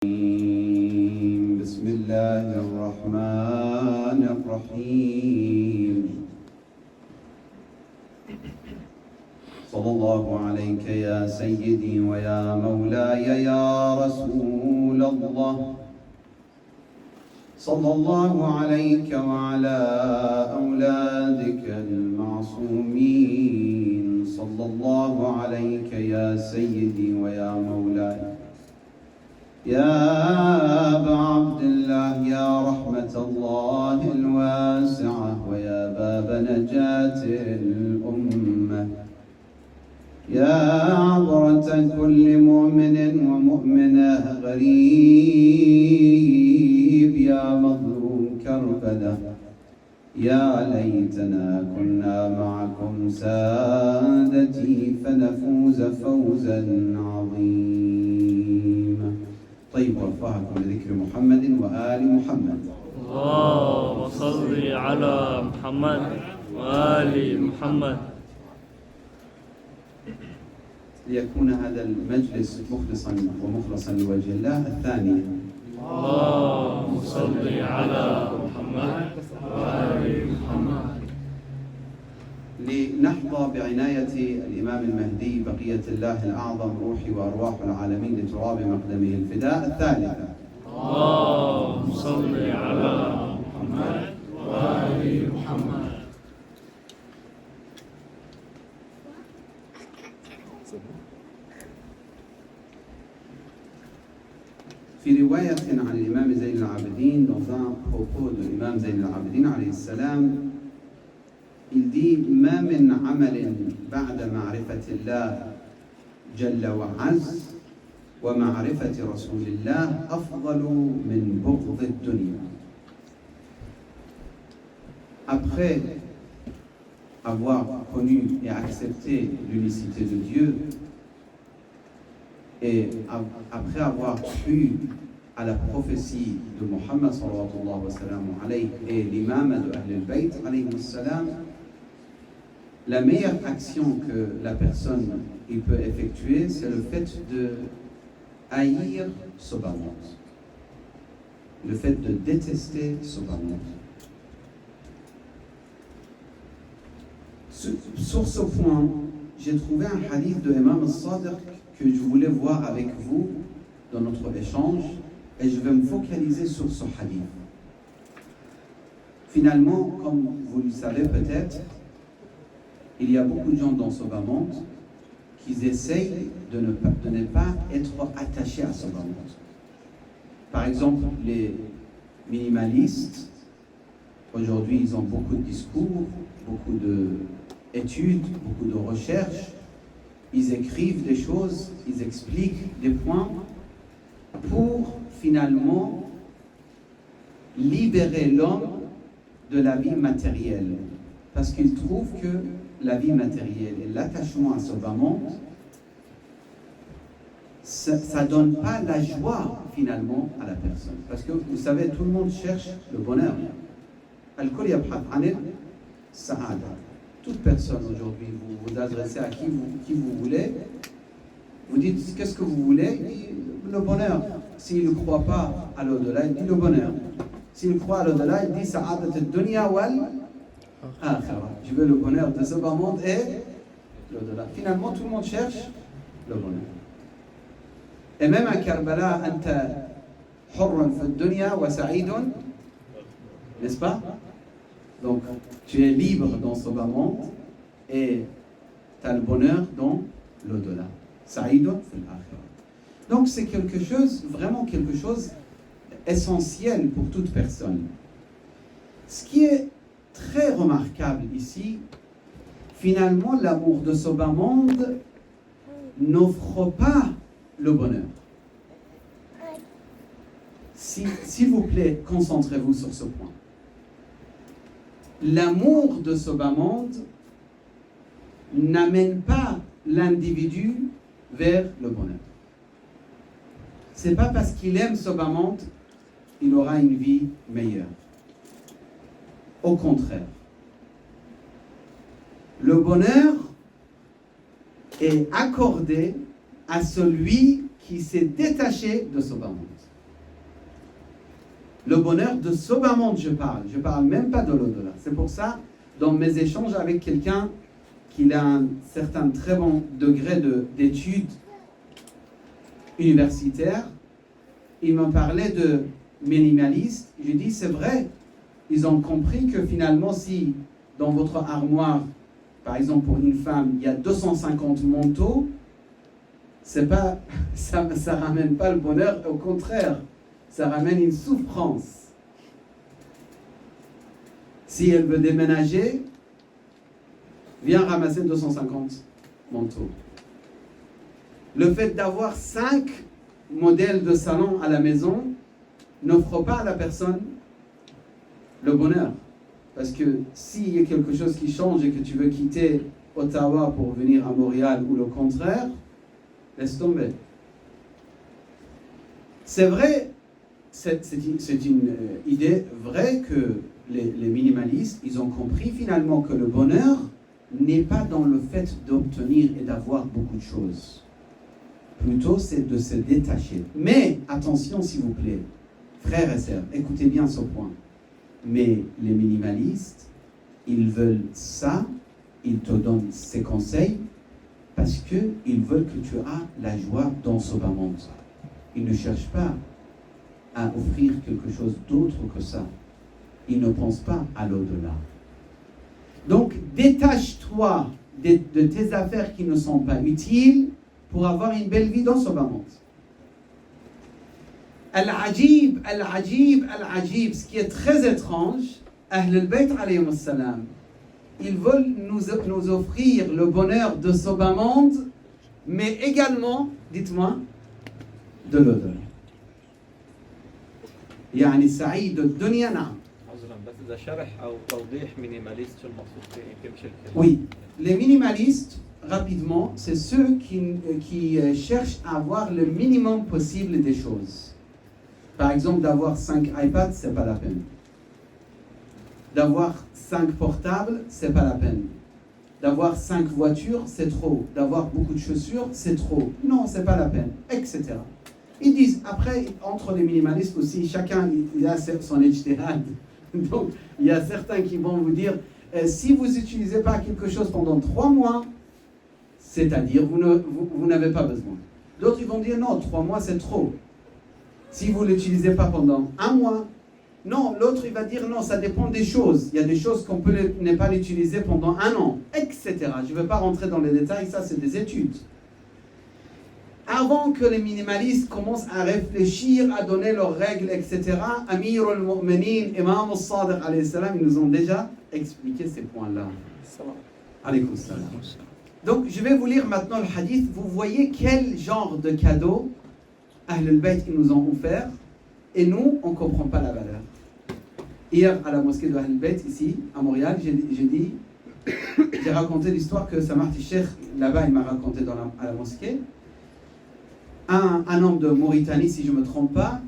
بسم الله الرحمن الرحيم صلى الله عليك يا سيدي ويا مولاي يا رسول الله صلى الله عليك وعلى أولادك المعصومين صلى الله عليك يا سيدي ويا مولاي يا أبا عبد الله يا رحمة الله الواسعة ويا باب نجاة الأمة يا عبرة كل مؤمن ومؤمنة غريب يا مظلوم كربلة يا ليتنا كنا معكم سادتي فنفوز فوزا عظيما. طيب وفاكم لذكر محمد وآل محمد. اللهم صل على محمد وآل محمد. ليكون هذا المجلس مخلصا ومخلصا لوجه الله. الثانية اللهم صل على محمد وآل محمد. لنحظى بعناية الإمام المهدي بقية الله الأعظم روحي وأرواح العالمين لتراب مقدمه الفداء. الثالثة اللهم صل على محمد وآل محمد. في رواية عن الإمام زين العابدين dans un propos de l'imam Zayn al-Abidin alayhi salam, il dit ما من عمل بعد معرفة الله جل وعز ومعرفة رسول الله أفضل من بغض الدنيا. Après avoir connu et accepté l'unicité de Dieu et après avoir cru à la prophétie de Mohammed sallallahu alayhi et l'imam de Ahl al-Bayt alayhi salam, la meilleure action que la personne il peut effectuer, c'est le fait de haïr ce bas monde, le fait de détester ce bas monde. Sur ce point, j'ai trouvé un hadith de Imam al-Sadiq que je voulais voir avec vous dans notre échange et je vais me focaliser sur ce hadith. Finalement, comme vous le savez peut-être, il y a beaucoup de gens dans ce bas monde qui essayent de ne pas être attachés à ce bas monde. Par exemple, les minimalistes, aujourd'hui ils ont beaucoup de discours, beaucoup d'études, beaucoup de recherches. Ils écrivent des choses, ils expliquent des points pour finalement libérer l'homme de la vie matérielle. Parce qu'ils trouvent que la vie matérielle et l'attachement à ce bas monde, ça ne donne pas la joie finalement à la personne. Parce que vous savez, tout le monde cherche le bonheur. Al-Kul yabhath anil sa'ada. Toute personne aujourd'hui, vous vous adressez à qui vous voulez, vous dites qu'est-ce que vous voulez, il dit le bonheur. S'il ne croit pas à l'au-delà, il dit le bonheur. S'il croit à l'au-delà, il dit sa'adat ad-dunya wal akhirah. Je veux le bonheur de ce bas monde et l'au-delà. Finalement, tout le monde cherche le bonheur. Et même à Karbala, anta hurrun fi ad-dunya wa sa'idun, n'est-ce pas? Donc, tu es libre dans ce bas monde et tu as le bonheur dans l'au-delà. Sa'idun fil akhirah. Donc, c'est quelque chose, vraiment quelque chose essentiel pour toute personne. Ce qui est très remarquable ici, finalement, l'amour de ce bas monde n'offre pas le bonheur. S'il vous plaît, concentrez-vous sur ce point. L'amour de ce bas monde n'amène pas l'individu vers le bonheur. C'est pas parce qu'il aime ce bas monde, il aura une vie meilleure. Au contraire. Le bonheur est accordé à celui qui s'est détaché de ce bas monde. Le bonheur de ce bas monde, je parle même pas de l'au-delà. C'est pour ça, dans mes échanges avec quelqu'un qui a un certain très bon degré d'études universitaires, il me parlait de minimalistes. Je dis, c'est vrai, ils ont compris que finalement, si dans votre armoire, par exemple pour une femme, il y a 250 manteaux, c'est pas, ça ramène pas le bonheur, au contraire, ça ramène une souffrance. Si elle veut déménager, viens ramasser 250 manteaux. Le fait d'avoir 5 modèles de salon à la maison n'offre pas à la personne le bonheur. Parce que s'il y a quelque chose qui change et que tu veux quitter Ottawa pour venir à Montréal ou le contraire, laisse tomber. C'est vrai, c'est une idée vraie que les minimalistes, ils ont compris finalement que le bonheur n'est pas dans le fait d'obtenir et d'avoir beaucoup de choses. Plutôt, c'est de se détacher. Mais, attention s'il vous plaît, frères et sœurs, écoutez bien ce point. Mais les minimalistes, ils veulent ça, ils te donnent ces conseils parce qu'ils veulent que tu aies la joie dans ce bas monde. Ils ne cherchent pas à offrir quelque chose d'autre que ça. Ils ne pensent pas à l'au-delà. Donc, détache-toi de tes affaires qui ne sont pas utiles pour avoir une belle vie dans ce bas monde. Al-Ajib, ce qui est très étrange, Ahl al-Bayt alayhim salam, ils veulent nous offrir le bonheur de ce bas monde, mais également, dites-moi, de l'au-delà. يعني سعيد الدنيا نعم. عذرا بس ده شرح او توضيح مينيماليست شو المقصود فيه يمكن مش الكلام. Oui, les minimalistes, rapidement, c'est ceux qui cherchent à avoir le minimum possible des choses. Par exemple, d'avoir 5 iPads, c'est pas la peine. D'avoir 5 portables, c'est pas la peine. D'avoir 5 voitures, c'est trop. D'avoir beaucoup de chaussures, c'est trop. Non, c'est pas la peine, etc. Ils disent, après, entre les minimalistes aussi, chacun il a son ijtihad. Donc, il y a certains qui vont vous dire, si vous n'utilisez pas quelque chose pendant 3 mois, c'est-à-dire vous n'avez pas besoin. D'autres, ils vont dire, non, 3 mois, c'est trop. Si vous ne l'utilisez pas pendant 1 mois, non, l'autre, il va dire, non, ça dépend des choses. Il y a des choses qu'on peut ne pas l'utiliser pendant 1 an, etc. Je ne vais pas rentrer dans les détails, ça, c'est des études. Avant que les minimalistes commencent à réfléchir, à donner leurs règles, etc., Amir al-Mu'minin, Imam al-Sadiq, alayhi salam, ils nous ont déjà expliqué ces points-là. Alaykoum salam. Donc, je vais vous lire maintenant le hadith. Vous voyez quel genre de cadeau Ahl al-Bayt ils nous ont offert et nous, on ne comprend pas la valeur. Hier, à la mosquée de Ahl al-Bayt, ici, à Montréal, j'ai raconté l'histoire que Samarti Cheikh, là-bas, il m'a raconté à la mosquée. Un homme de Mauritanie, si je ne me trompe pas,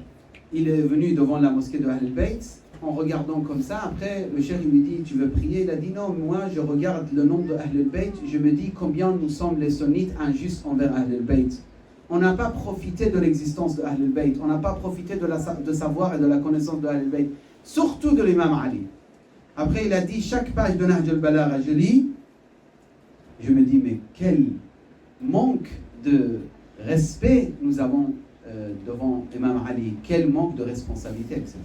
il est venu devant la mosquée de Ahl al-Bayt en regardant comme ça. Après, le cheikh lui dit, tu veux prier? Il a dit, non, moi je regarde le nombre de Ahl al-Bayt, je me dis combien nous sommes les sunnites injustes envers Ahl al-Bayt. On n'a pas profité de l'existence de Ahl al-Bayt, on n'a pas profité de savoir et de la connaissance de Ahl al-Bayt, surtout de l'imam Ali. Après, il a dit, chaque page de Nahj al-Balagha, je lis, je me dis, mais quel manque de respect nous avons devant Imam Ali, quel manque de responsabilité, etc.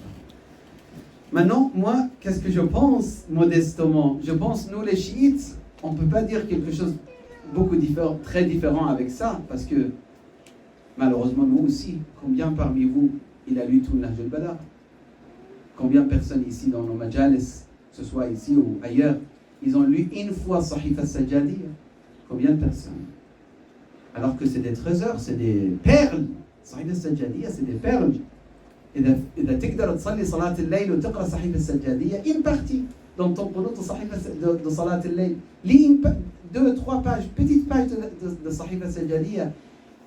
Maintenant, moi, qu'est-ce que je pense modestement? Je pense, nous les chiites, on ne peut pas dire quelque chose très différent avec ça, parce que malheureusement, nous aussi, combien parmi vous, il a lu tout le Nahj al-Balagha? Combien de personnes ici dans nos majalis, que ce soit ici ou ailleurs, ils ont lu une fois Sahif al-Sajjadiyya? Combien de personnes? Alors que c'est des trésors, c'est des perles. Sahif al-Sajjadiyya, c'est des perles. إذا تقدر تصلي صلاة الليل وتقرأ صحيفة السجادية une partie dans ton qunut de صلاة الليل, lis 2-3 pages, petite page de صحيفة السجادية,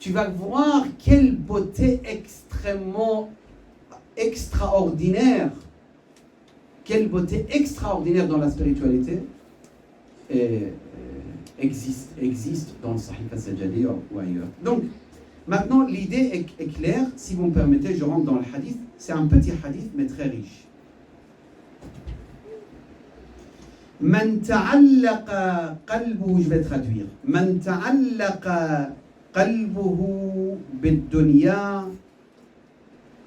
tu vas voir quelle beauté extrêmement extraordinaire, quelle beauté extraordinaire dans la spiritualité existe dans le صحيفة السجادية ou ailleurs. Donc Maintenant, l'idée est claire. Si vous me permettez, je rentre dans le hadith. C'est un petit hadith, mais très riche. Man ta'allaqa qalbuhu, je vais traduire. Man ta'allaqa qalbuhu bid-dunya,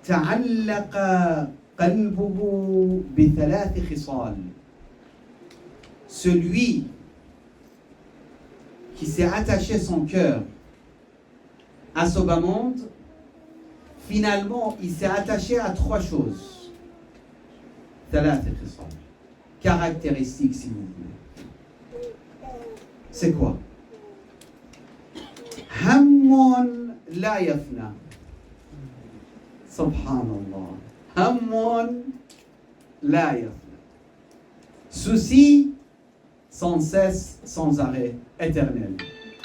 ta'allaqa qalbuhu bi-thalath khisal. Celui qui s'est attaché son cœur à ce bas monde, finalement, il s'est attaché à 3 choses. Caractéristiques, si vous voulez. C'est quoi? Hammun la yafna. Subhanallah. Hammun la yafna. Souci sans cesse, sans arrêt, éternel.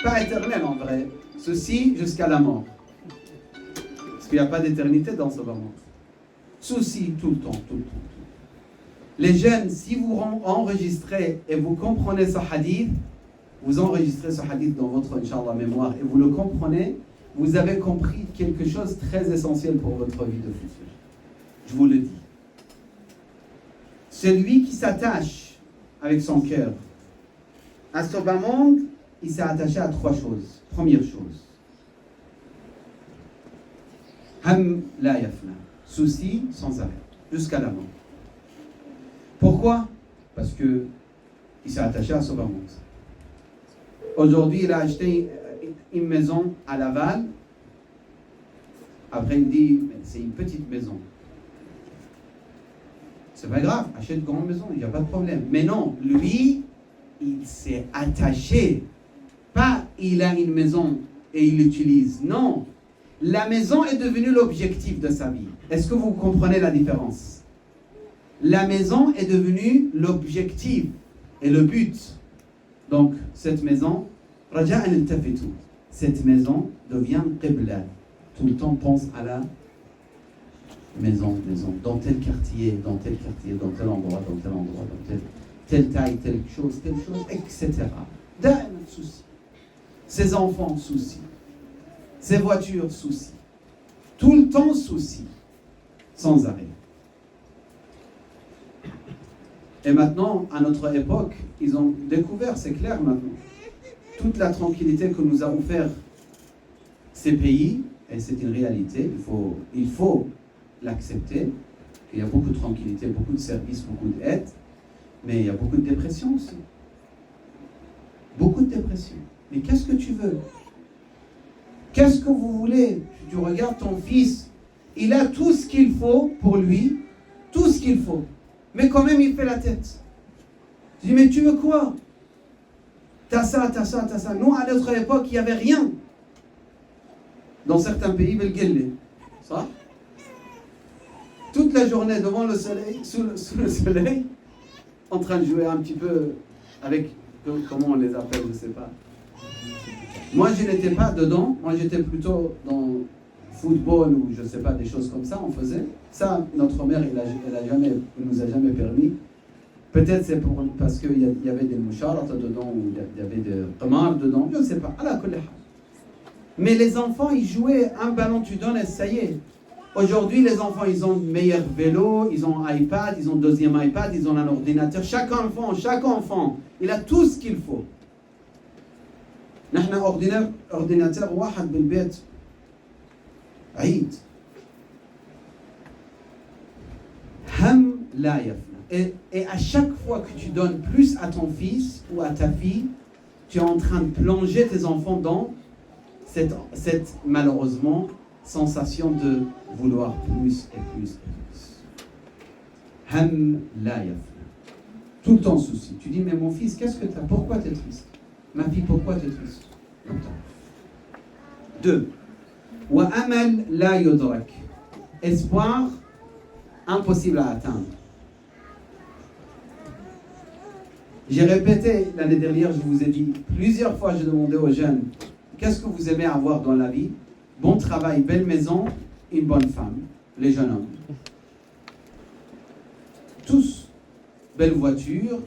Pas éternel en vrai. Souci jusqu'à la mort. Parce qu'il n'y a pas d'éternité dans ce moment. Souci tout le temps, tout le temps. Les jeunes, si vous enregistrez et vous comprenez ce hadith, vous enregistrez ce hadith dans votre, Inch'Allah, mémoire et vous le comprenez, vous avez compris quelque chose de très essentiel pour votre vie de futur. Je vous le dis. Celui qui s'attache avec son cœur à ce bas monde, il s'est attaché à 3 choses. Première chose. Ham la yafna. Souci sans arrêt. Jusqu'à la mort. Pourquoi? Parce que il s'est attaché à ce bas monde. Aujourd'hui, il a acheté une maison à Laval. Après, il dit, c'est une petite maison. C'est pas grave, achète une grande maison, il n'y a pas de problème. Mais non, lui, il s'est attaché. Pas il a une maison et il l'utilise. Non, la maison est devenue l'objectif de sa vie. Est-ce que vous comprenez la différence? La maison est devenue l'objectif et le but. Donc, cette maison, Raja'an al-tafitu. Cette maison devient qibla. Tout le temps, pense à la maison, dans tel quartier, dans tel endroit, dans telle taille, telle chose, etc. D'un souci. Ses enfants, souci. Ses voitures, souci. Tout le temps, souci. Sans arrêt. Et maintenant, à notre époque, ils ont découvert, c'est clair maintenant, toute la tranquillité que nous a offert ces pays, et c'est une réalité, il faut l'accepter. Il y a beaucoup de tranquillité, beaucoup de services, beaucoup d'aide, mais il y a beaucoup de dépression aussi. Beaucoup de dépression. Mais qu'est-ce que tu veux? Qu'est-ce que vous voulez? Tu regardes ton fils, il a tout ce qu'il faut pour lui, tout ce qu'il faut. Mais quand même, il fait la tête. Je dis, mais tu veux quoi? T'as ça. Nous, à notre époque, il n'y avait rien. Dans certains pays, Belguelle. Ça? Toute la journée devant le soleil, sous le soleil, en train de jouer un petit peu avec, comment on les appelle, je ne sais pas. Moi, je n'étais pas dedans. Moi, j'étais plutôt dans football ou je ne sais pas, des choses comme ça, on faisait. Ça, notre mère, elle nous a jamais permis. Peut-être c'est parce qu'il y avait des moucharata dedans, ou il y avait des qamar dedans, je ne sais pas. Mais les enfants, ils jouaient, un ballon tu donnes et ça y est. Aujourd'hui, les enfants, ils ont le meilleur vélo, ils ont un iPad, ils ont un deuxième iPad, ils ont un ordinateur. Chaque enfant, il a tout ce qu'il faut. نحن ordinateur واحد بالبيت عيد. Ham la yafna. Et à chaque fois que tu donnes plus à ton fils ou à ta fille, tu es en train de plonger tes enfants dans cette malheureusement sensation de vouloir plus et plus et plus. Ham la yafna. Tout le temps souci. Tu dis, mais mon fils, qu'est-ce que tu as? Pourquoi tu es triste? Ma fille, pourquoi tu es triste? 2. Wa amal la yudrak. Espoir impossible à atteindre. J'ai répété l'année dernière, je vous ai dit plusieurs fois, j'ai demandé aux jeunes, qu'est-ce que vous aimez avoir dans la vie? Bon travail, belle maison, une bonne femme, les jeunes hommes. Tous, belle voiture,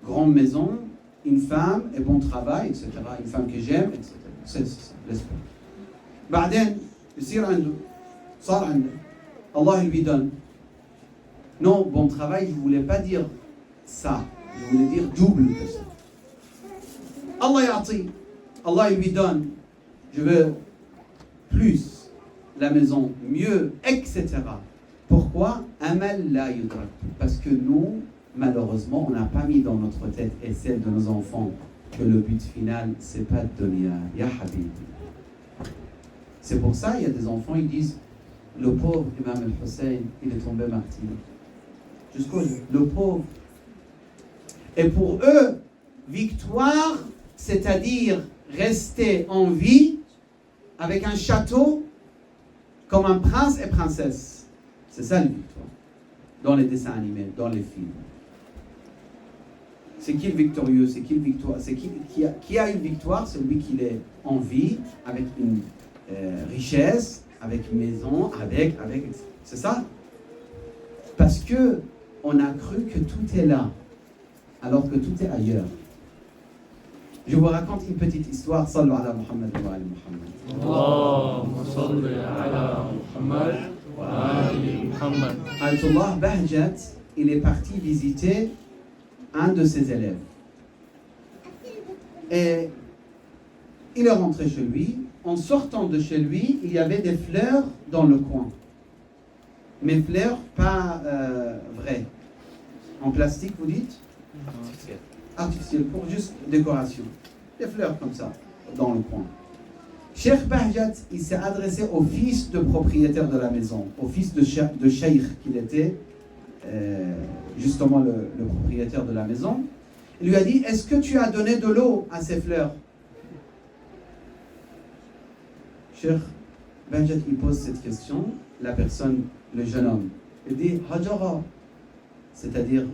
grande maison, une femme et bon travail, etc. Une femme que j'aime, etc. C'est ça, l'espoir. بعدين يصير عنده صار عنده Allah lui donne. Non, bon travail, je ne voulais pas dire ça. Je voulais dire double que ça. Allah ya'ti. Allah lui donne. Je veux plus la maison, mieux, etc. Pourquoi? Amal la yudrak. Parce que nous, malheureusement, on n'a pas mis dans notre tête et celle de nos enfants que le but final, c'est pas de dunya, ya habib. C'est pour ça, il y a des enfants, ils disent, le pauvre Imam al-Hussein, il est tombé martyr. Jusqu'au le pauvre. Et pour eux, victoire, c'est-à-dire rester en vie avec un château comme un prince et princesse. C'est ça la victoire. Dans les dessins animés, dans les films. C'est qui le victorieux? C'est qui le victoire? C'est qui a une victoire? C'est lui qui est en vie, avec une richesse, avec une maison, avec. C'est ça? Parce que on a cru que tout est là, alors que tout est ailleurs. Je vous raconte une petite histoire. Sallu ala Muhammad wa ali Muhammad. Allahumma salli ala Muhammad wa ali Muhammad. Ayatollah Bahjat, il est parti visiter un de ses élèves. Et il est rentré chez lui. En sortant de chez lui, il y avait des fleurs dans le coin. Mais fleurs pas vraies. En plastique, vous dites? Artificielles, pour juste décoration. Des fleurs comme ça, dans le coin. Cheikh Bahjat, il s'est adressé au fils de propriétaire de la maison, au fils de cheikh qu'il était, justement le propriétaire de la maison. Il lui a dit, est-ce que tu as donné de l'eau à ces fleurs? Cheikh Bahjat, il pose cette question, la personne, le jeune homme, il dit, Hajara, c'est-à-dire,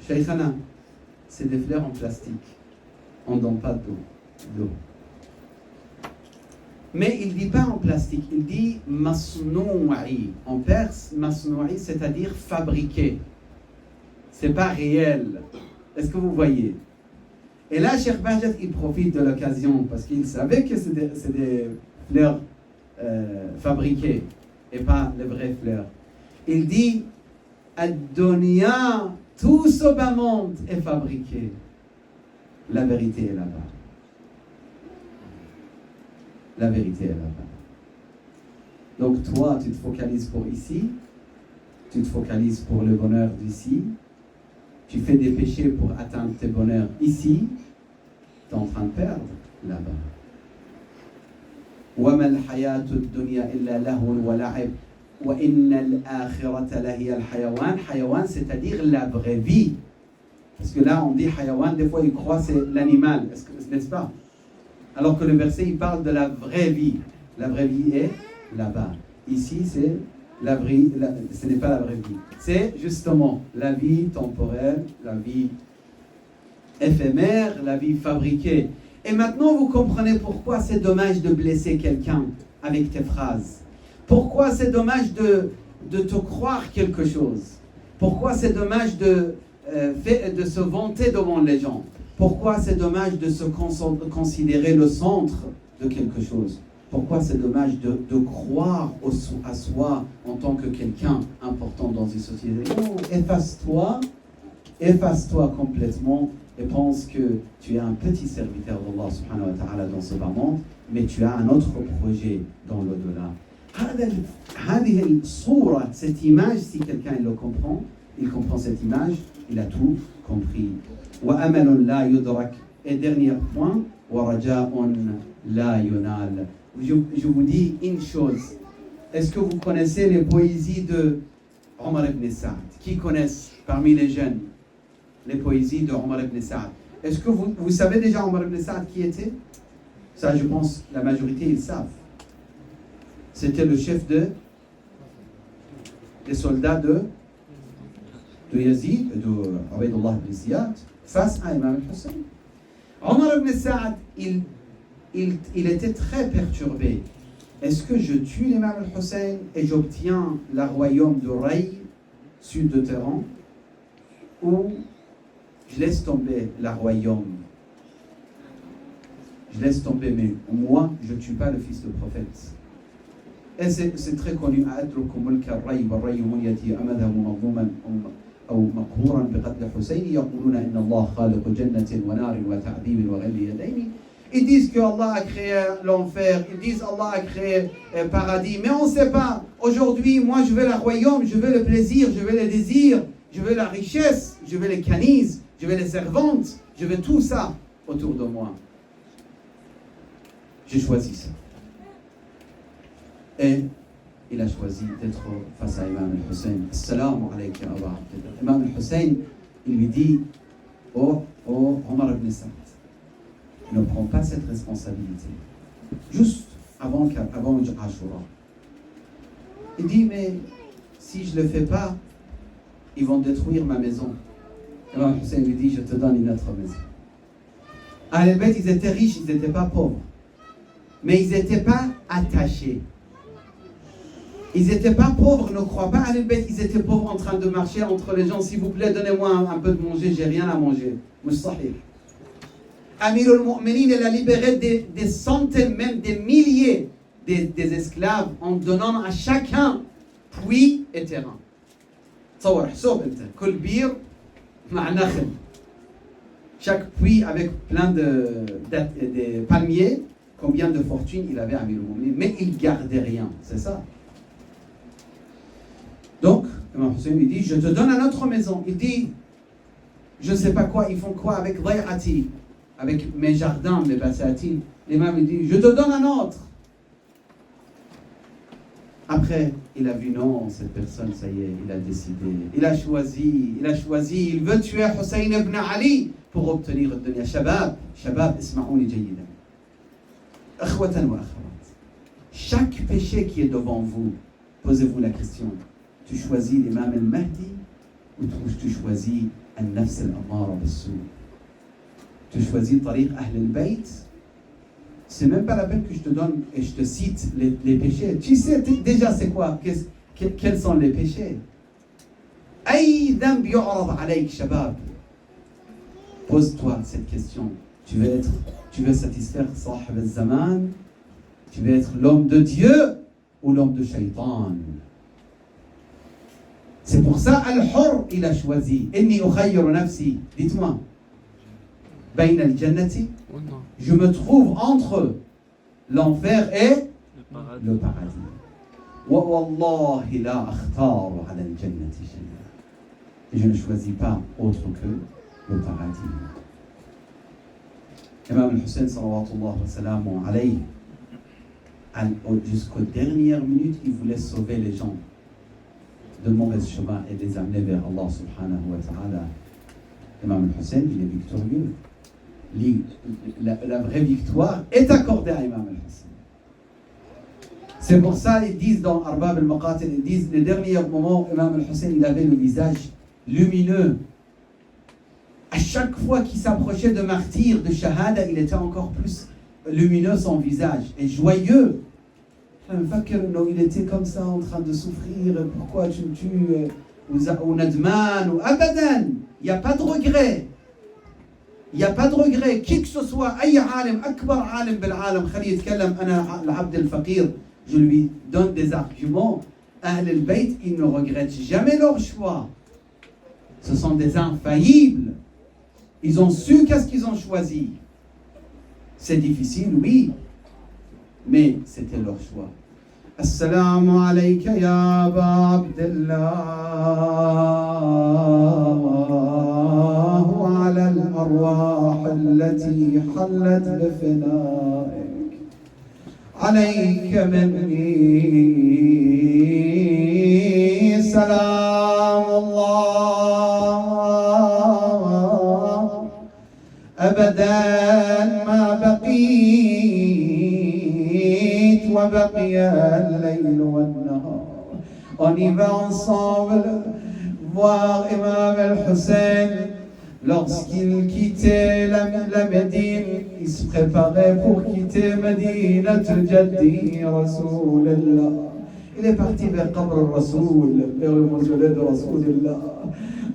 Shaykhana, c'est des fleurs en plastique. On ne donne pas d'eau. Mais il ne dit pas en plastique, il dit masnoui. En perse, masnoui, c'est-à-dire fabriqué. C'est pas réel. Est-ce que vous voyez? Et là, Cheikh Bahjat, il profite de l'occasion parce qu'il savait que c'est des fleurs fabriquées et pas les vraies fleurs. Il dit Ad-dunya, tout ce bas monde est fabriqué. La vérité est là-bas. La vérité est là-bas. Donc toi, tu te focalises pour ici, tu te focalises pour le bonheur d'ici, tu fais des péchés pour atteindre tes bonheurs ici, tu es en train de perdre là-bas. وَمَا الْحَيَاةُ الدُّنْيَا إِلَّا لَهْوٌ وَلَعِبٌ وَإِنَّ الْآخِرَةَ لَهِيَ الْحَيَوَانِ. Hayawan, c'est-à-dire la vraie vie. Parce que là, on dit hayawan, des fois ils croient que c'est l'animal, n'est-ce pas? Alors que le verset, il parle de la vraie vie. La vraie vie est là-bas. Ici, c'est ce n'est pas la vraie vie. C'est justement la vie temporelle, la vie éphémère, la vie fabriquée. Et maintenant, vous comprenez pourquoi c'est dommage de blesser quelqu'un avec tes phrases. Pourquoi c'est dommage de te croire quelque chose. Pourquoi c'est dommage de se vanter devant les gens. Pourquoi c'est dommage de se considérer le centre de quelque chose. Pourquoi c'est dommage de croire à soi en tant que quelqu'un important dans une société. Non, efface-toi complètement et pense que tu es un petit serviteur d'Allah subhanahu wa ta'ala dans ce bas monde, mais tu as un autre projet dans l'au-delà. Cette image, si quelqu'un il comprend cette image, il a tout compris. Et dernier point, je vous dis une chose. Est-ce que vous connaissez les poésies de Omar ibn Saad? Qui connaissent parmi les jeunes les poésies de Omar ibn Saad? Est-ce que vous savez déjà Omar ibn Saad qui était? Ça, je pense, la majorité, ils savent. C'était le chef des soldats de Yazid, de Ubaydullah ibn Ziyad, face à Imam al-Hussein. Omar ibn Saad, il était très perturbé. Est-ce que je tue l'imam al-Hussein et j'obtiens le royaume de Ray, sud de Téhéran, ou je laisse tomber le royaume? je laisse tomber, mais moi, je ne tue pas le fils de prophète. Et c'est très connu. أو مقهورا بقتل حسين يقولون إن الله خالق جنة ونار وتعذيب وغل يدين. Ils disent que Allah a créé l'enfer, ils disent Allah a créé le paradis, mais on ne sait pas. Aujourd'hui, moi je veux le royaume, je veux le plaisir, je veux le désir, je veux la richesse, je veux les canises, je veux les servantes, je veux tout ça autour de moi. J'ai choisi ça. Et il a choisi d'être face à Imam al-Hussein. Assalamu alayka Abu Abdillah. Imam al-Hussein, il lui dit, oh Omar ibn Saad, ne prends pas cette responsabilité. Juste avant Ashura. Il dit, mais si je ne le fais pas, ils vont détruire ma maison. Imam al-Hussein lui dit, je te donne une autre maison. Ahl al-Bayt, ils étaient riches, ils n'étaient pas pauvres. Mais ils n'étaient pas attachés. Ils n'étaient pas pauvres, ne crois pas à Ahl al-Bayt, ils étaient pauvres en train de marcher entre les gens. S'il vous plaît, donnez-moi un peu de manger, j'ai rien à manger. Moussahir. Amir al-Mu'minin, il a libéré des centaines, même des milliers des esclaves en donnant à chacun puits et terrain. تصور حسوب انت كل بير مع نخل. Chaque puits avec plein de palmiers. Combien de fortune il avait à Amir al-Mu'minin, mais il gardait rien, c'est ça. Donc, Imam Hussein lui dit, je te donne une autre maison. Il dit, je ne sais pas quoi, ils font quoi avec Day'ati, avec mes jardins, mes basati. L'imam lui dit, je te donne un autre. Après, il a vu, non, cette personne, ça y est, il a décidé. Il a choisi, il veut tuer Hussein ibn Ali pour obtenir le dunya. Shabab, isma'ouni jayyida. Akhwatan wa akhawat. Chaque péché qui est devant vous, posez-vous la question. Tu choisis l'imam al-Mahdi ou tu choisis al-nafs al-ammara bis-sou? Tu choisis tariq Ahl al-Bayt? C'est même pas la peine que je te donne et je te cite les péchés. Tu sais déjà c'est quoi? Quels sont les péchés? Ay dhanb yu'rad alayk shabab. Pose-toi cette question. Tu veux satisfaire Sahib al-Zaman? Tu veux être l'homme de Dieu ou l'homme de Shaitan? C'est pour ça, Al-Hur, il a choisi. Inni ukhayyiru nafsi. Dites-moi. Bayna al-jannati. Je me trouve entre l'enfer et le paradis. Wa wallahi la akhtaru ala al-jannati shay'a. Et je ne choisis pas autre que le paradis. Imam al-Hussein, sallallahu wa sallam alayhi, jusqu'aux dernières minutes, il voulait sauver les gens de mauvais chemin et les amener vers Allah subhanahu wa ta'ala. Imam al-Hussein, il est victorieux. La vraie victoire est accordée à Imam al-Hussein. C'est pour ça ils disent dans Arbab al-Maqatil, ils disent les derniers moments, Imam al-Hussein, il avait le visage lumineux. À chaque fois qu'il s'approchait de martyr, de shahada, il était encore plus lumineux son visage et joyeux. Il était comme ça en train de souffrir. Pourquoi tu me tues? Ou nadman, ou abadan. Il n'y a pas de regret. Il n'y a pas de regret. Qui que ce soit, aïe alim, akbar alim bil alam, khali yitkallam, ana l'abd al-faqir, je lui donne des arguments. Ahl al-Bayt, ils ne regrettent jamais leur choix. Ce sont des infaillibles. Ils ont su qu'est-ce qu'ils ont choisi. C'est difficile, oui, mais c'était leur choix. Assalamu alayka ya Aba Abdillah wa ala al-arwah allati hallat bifinaik alayka minni salam Allah abadan ma baqit wa baqiya al-layl wan-nahar. On y va ensemble voir Imam al-Hussein lorsqu'il quittait la Médine. Il se préparait pour quitter Medina Jaddi Rasulullah. Il est parti vers Qabr al-Rasoul, vers le mausolée de Rasulullah.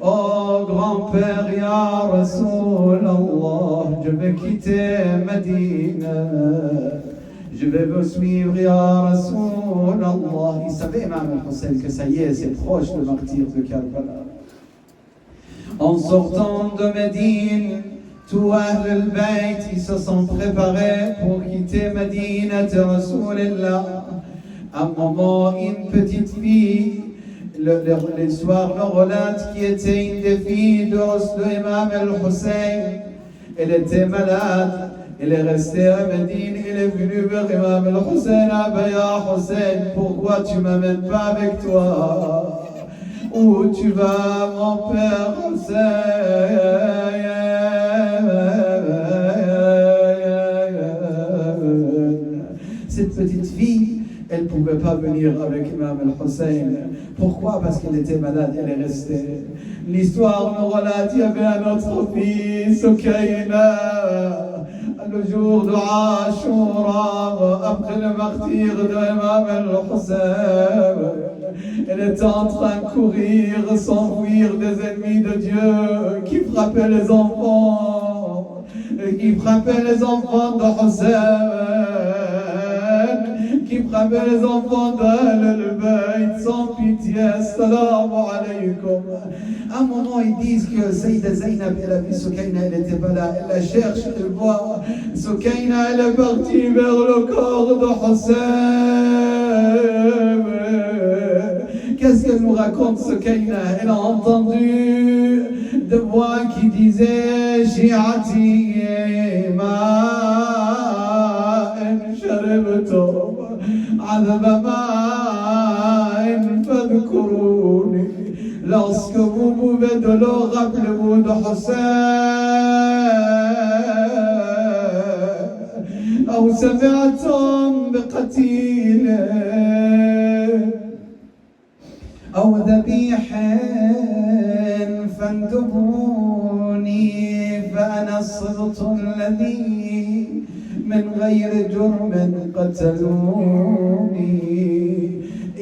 Oh grand-père, Ya Rasulallah, je vais quitter Médina. Je vais vous suivre, Ya Rasulallah. Il savait, Imam al-Hussein, que ça y est, c'est proche le martyr de Karbala. En sortant de Médine, tous Ahl al-Bayt, ils se sont préparés pour quitter Médina de Rasulullah. À un moment, une petite fille, l'histoire le relate, qui était une des filles de Imam al-Hussein. Elle était malade. Elle est restée à Médine, elle est venue vers Imam al-Hussein. Ya Hussein, pourquoi tu ne m'amènes pas avec toi? Où tu vas, mon père Hussein? Cette petite fille, elle ne pouvait pas venir avec Imam al-Hussein. Pourquoi? Parce qu'elle était malade, elle est restée. L'histoire nous relate, il y avait un autre fils, Sukaina. Le jour de Ashura, après le martyr de Imam al-Hussein, elle était en train de courir, s'enfuir des ennemis de Dieu qui frappaient les enfants, de Hussein, qui frappaient les enfants d'Ahl-al-Bayt sans pitié. Assalamu alaykum. À un moment, ils disent que Sayyida Zainab, elle a vu Sukaina, elle n'était pas là, elle la cherche, elle voit. Sukaina, elle est partie vers le corps de Hussein. Qu'est-ce qu'elle nous raconte, Sukaina? Elle a entendu des voix qui disaient Shi'ati ma'in sharibtum adhaba ma'in fadhkuruni. Lorsque vous buvez de l'eau, rappelez-vous de Hussein. أو سمعتم بقتيله أو ذبيح فانتبوني فأنا الصبط الذي من غير جرم قتلوني.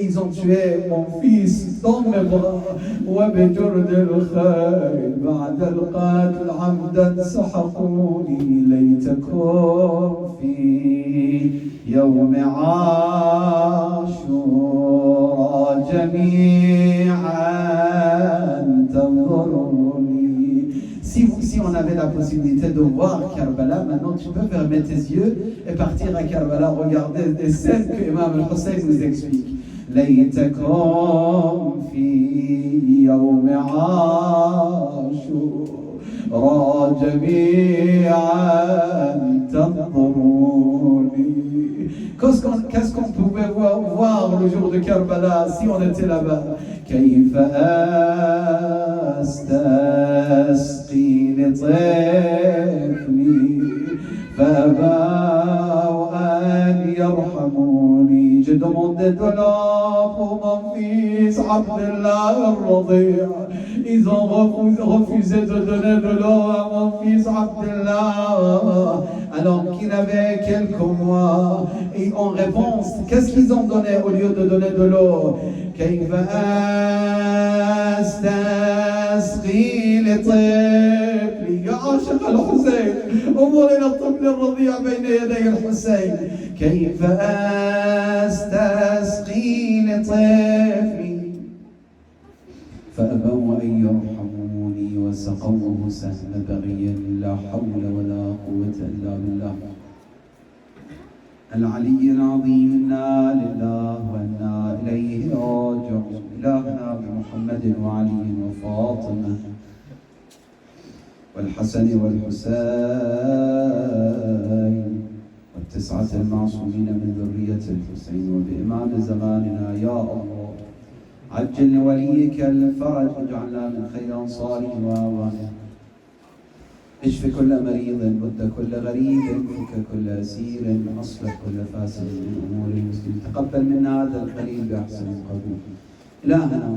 Ils ont tué mon fils dans mes bras. وبجرد الخيل بعد القتل عمدا سحقوني. ليتكم في يوم عاشوراء جميعا تنظروني. Si on avait la possibilité de voir Karbala, maintenant tu peux fermer tes yeux et partir à Karbala, regarder des scènes que Imam al-Hussein nous explique. ليتكم في يوم عاشوراء جميعا تنظروني. Qu'est-ce qu'on pouvait voir le jour de Karbala si on était là-bas? كيف أستسقي لطفلي فأبوا أن يرحموني. J'ai demandé de l'eau pour mon fils Abdullah al-Radi'. Ils ont refusé de donner de l'eau à mon fils Abdullah alors qu'il avait quelques mois. Et en réponse, qu'est-ce qu'ils ont donné au lieu de donner de l'eau? كيف أستسقي لطفلي. يا عاشق الحسين، انظر إلى الطفل الرضيع بين يدي الحسين. كيف أستسقي لطفلي فأبوا أن يرحموني وسقوه سهم بغي. لا حول ولا قوة إلا بالله العلي العظيم. إنا لله وإنا إليه راجعون. إلهنا بمحمد وعلي وفاطمة والحسن والحسين والتسعة المعصومين من ذرية الحسين وبإمام زماننا. يا الله عجل لوليك الفرج واجعلنا من خير أنصاره وأعوانه. اشف كل مريض، رد كل غريب، فك كل أسير، أصلح كل فاسد من أمور المسلمين. تقبل منا هذا القليل بأحسن القبول. إلهنا,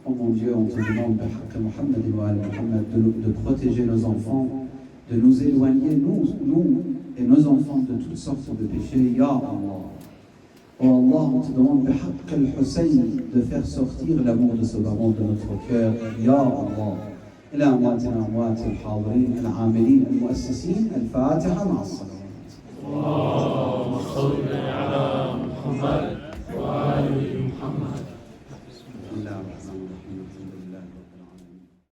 oh mon Dieu, on te demande de Mohammed de protéger nos enfants, de nous éloigner, nous et nos enfants, de toutes sortes de péchés. Ya Allah. Oh Allah, on te demande de Hussein de faire sortir l'amour de ce baron de notre cœur. Ya Allah. إلى أمواتنا وأموات الحاضرين العاملين المؤسسين. الفاتحة مع الصلوات. اللهم صل على محمد وآل محمد. بسم الله الرحمن الرحيم.